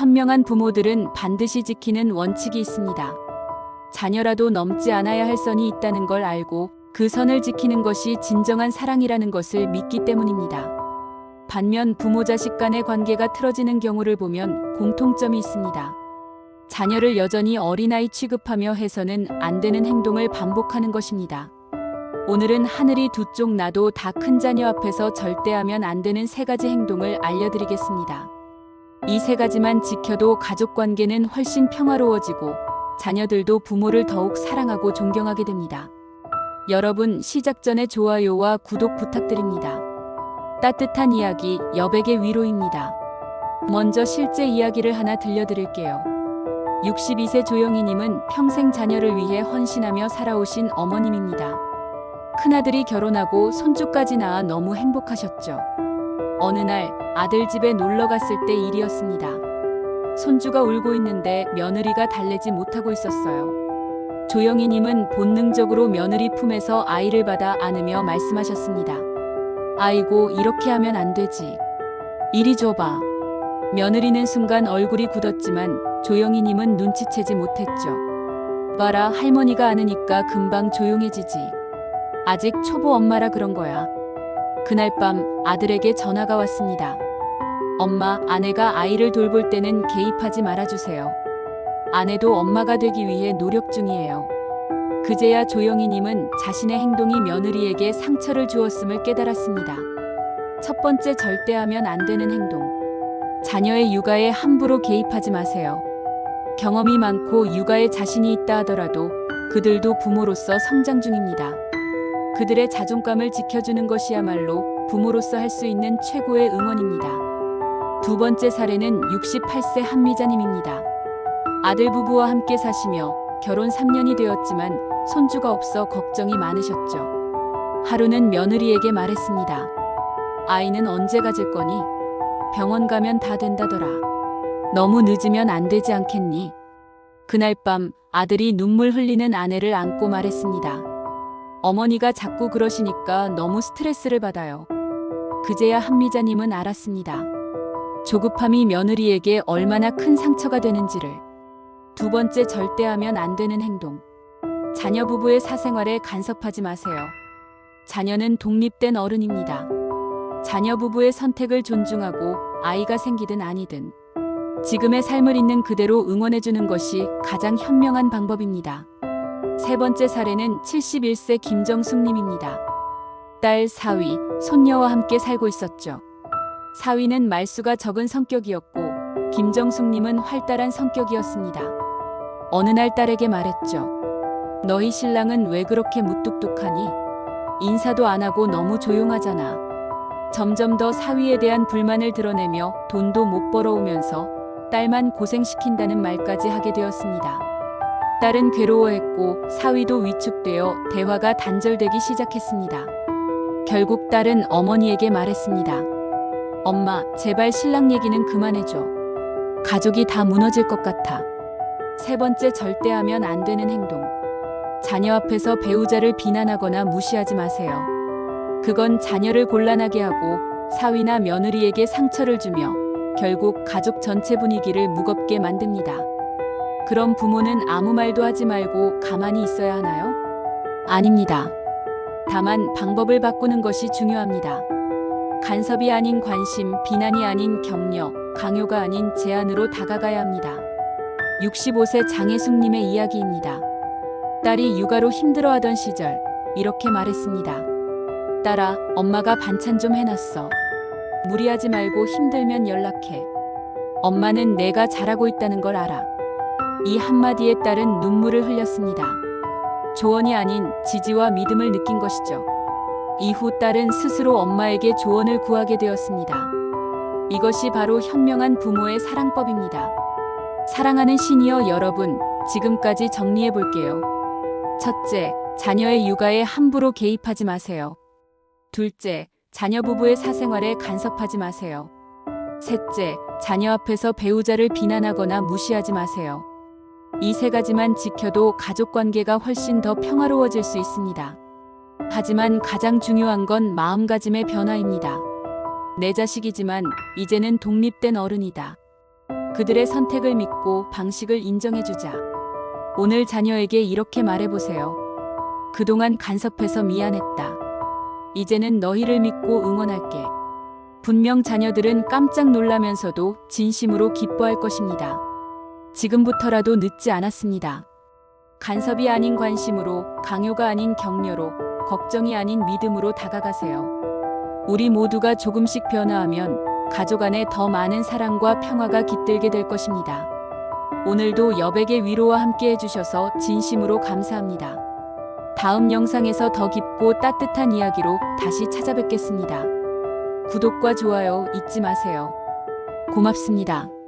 현명한 부모들은 반드시 지키는 원칙이 있습니다. 자녀라도 넘지 않아야 할 선이 있다는 걸 알고 그 선을 지키는 것이 진정한 사랑이라는 것을 믿기 때문입니다. 반면 부모 자식 간의 관계가 틀어지는 경우를 보면 공통점이 있습니다. 자녀를 여전히 어린아이 취급하며 해서는 안 되는 행동을 반복하는 것입니다. 오늘은 하늘이 두 쪽 나도 다 큰 자녀 앞에서 절대 하면 안 되는 세 가지 행동을 알려드리겠습니다. 이 세 가지만 지켜도 가족 관계는 훨씬 평화로워지고 자녀들도 부모를 더욱 사랑하고 존경하게 됩니다. 여러분, 시작 전에 좋아요와 구독 부탁드립니다. 따뜻한 이야기, 여백의 위로입니다. 먼저 실제 이야기를 하나 들려드릴게요. 62세 조영희님은 평생 자녀를 위해 헌신하며 살아오신 어머님입니다. 큰아들이 결혼하고 손주까지 낳아 너무 행복하셨죠. 어느 날 아들 집에 놀러 갔을 때 일이었습니다. 손주가 울고 있는데 며느리가 달래지 못하고 있었어요. 조영희님은 본능적으로 며느리 품에서 아이를 받아 안으며 말씀하셨습니다. 아이고, 이렇게 하면 안 되지. 이리 줘봐. 며느리는 순간 얼굴이 굳었지만 조영희님은 눈치채지 못했죠. 봐라, 할머니가 안으니까 금방 조용해지지. 아직 초보 엄마라 그런 거야. 그날 밤 아들에게 전화가 왔습니다. 엄마, 아내가 아이를 돌볼 때는 개입하지 말아주세요. 아내도 엄마가 되기 위해 노력 중이에요. 그제야 조영희님은 자신의 행동이 며느리에게 상처를 주었음을 깨달았습니다. 첫 번째, 절대 하면 안 되는 행동. 자녀의 육아에 함부로 개입하지 마세요. 경험이 많고 육아에 자신이 있다 하더라도 그들도 부모로서 성장 중입니다. 그들의 자존감을 지켜주는 것이야말로 부모로서 할 수 있는 최고의 응원입니다. 두 번째 사례는 68세 한미자님입니다. 아들 부부와 함께 사시며 결혼 3년이 되었지만 손주가 없어 걱정이 많으셨죠. 하루는 며느리에게 말했습니다. 아이는 언제 가질 거니? 병원 가면 다 된다더라. 너무 늦으면 안 되지 않겠니? 그날 밤 아들이 눈물 흘리는 아내를 안고 말했습니다. 어머니가 자꾸 그러시니까 너무 스트레스를 받아요. 그제야 한미자님은 알았습니다. 조급함이 며느리에게 얼마나 큰 상처가 되는지를. 두 번째, 절대 하면 안 되는 행동. 자녀 부부의 사생활에 간섭하지 마세요. 자녀는 독립된 어른입니다. 자녀 부부의 선택을 존중하고 아이가 생기든 아니든 지금의 삶을 있는 그대로 응원해주는 것이 가장 현명한 방법입니다. 세 번째 사례는 71세 김정숙님입니다. 딸 사위, 손녀와 함께 살고 있었죠. 사위는 말수가 적은 성격이었고 김정숙님은 활달한 성격이었습니다. 어느 날 딸에게 말했죠. 너희 신랑은 왜 그렇게 무뚝뚝하니? 인사도 안 하고 너무 조용하잖아. 점점 더 사위에 대한 불만을 드러내며 돈도 못 벌어오면서 딸만 고생시킨다는 말까지 하게 되었습니다. 딸은 괴로워했고 사위도 위축되어 대화가 단절되기 시작했습니다. 결국 딸은 어머니에게 말했습니다. 엄마, 제발 신랑 얘기는 그만해줘. 가족이 다 무너질 것 같아. 세 번째, 절대 하면 안 되는 행동. 자녀 앞에서 배우자를 비난하거나 무시하지 마세요. 그건 자녀를 곤란하게 하고 사위나 며느리에게 상처를 주며 결국 가족 전체 분위기를 무겁게 만듭니다. 그럼 부모는 아무 말도 하지 말고 가만히 있어야 하나요? 아닙니다. 다만 방법을 바꾸는 것이 중요합니다. 간섭이 아닌 관심, 비난이 아닌 격려, 강요가 아닌 제안으로 다가가야 합니다. 65세 장혜숙님의 이야기입니다. 딸이 육아로 힘들어하던 시절 이렇게 말했습니다. 딸아, 엄마가 반찬 좀 해놨어. 무리하지 말고 힘들면 연락해. 엄마는 내가 잘하고 있다는 걸 알아. 이 한마디에 딸은 눈물을 흘렸습니다. 조언이 아닌 지지와 믿음을 느낀 것이죠. 이후 딸은 스스로 엄마에게 조언을 구하게 되었습니다. 이것이 바로 현명한 부모의 사랑법입니다. 사랑하는 시니어 여러분, 지금까지 정리해 볼게요. 첫째, 자녀의 육아에 함부로 개입하지 마세요. 둘째, 자녀 부부의 사생활에 간섭하지 마세요. 셋째, 자녀 앞에서 배우자를 비난하거나 무시하지 마세요. 이 세 가지만 지켜도 가족 관계가 훨씬 더 평화로워질 수 있습니다. 하지만 가장 중요한 건 마음가짐의 변화입니다. 내 자식이지만 이제는 독립된 어른이다. 그들의 선택을 믿고 방식을 인정해주자. 오늘 자녀에게 이렇게 말해보세요. 그동안 간섭해서 미안했다. 이제는 너희를 믿고 응원할게. 분명 자녀들은 깜짝 놀라면서도 진심으로 기뻐할 것입니다. 지금부터라도 늦지 않았습니다. 간섭이 아닌 관심으로, 강요가 아닌 격려로, 걱정이 아닌 믿음으로 다가가세요. 우리 모두가 조금씩 변화하면 가족 안에 더 많은 사랑과 평화가 깃들게 될 것입니다. 오늘도 여백의 위로와 함께 해주셔서 진심으로 감사합니다. 다음 영상에서 더 깊고 따뜻한 이야기로 다시 찾아뵙겠습니다. 구독과 좋아요 잊지 마세요. 고맙습니다.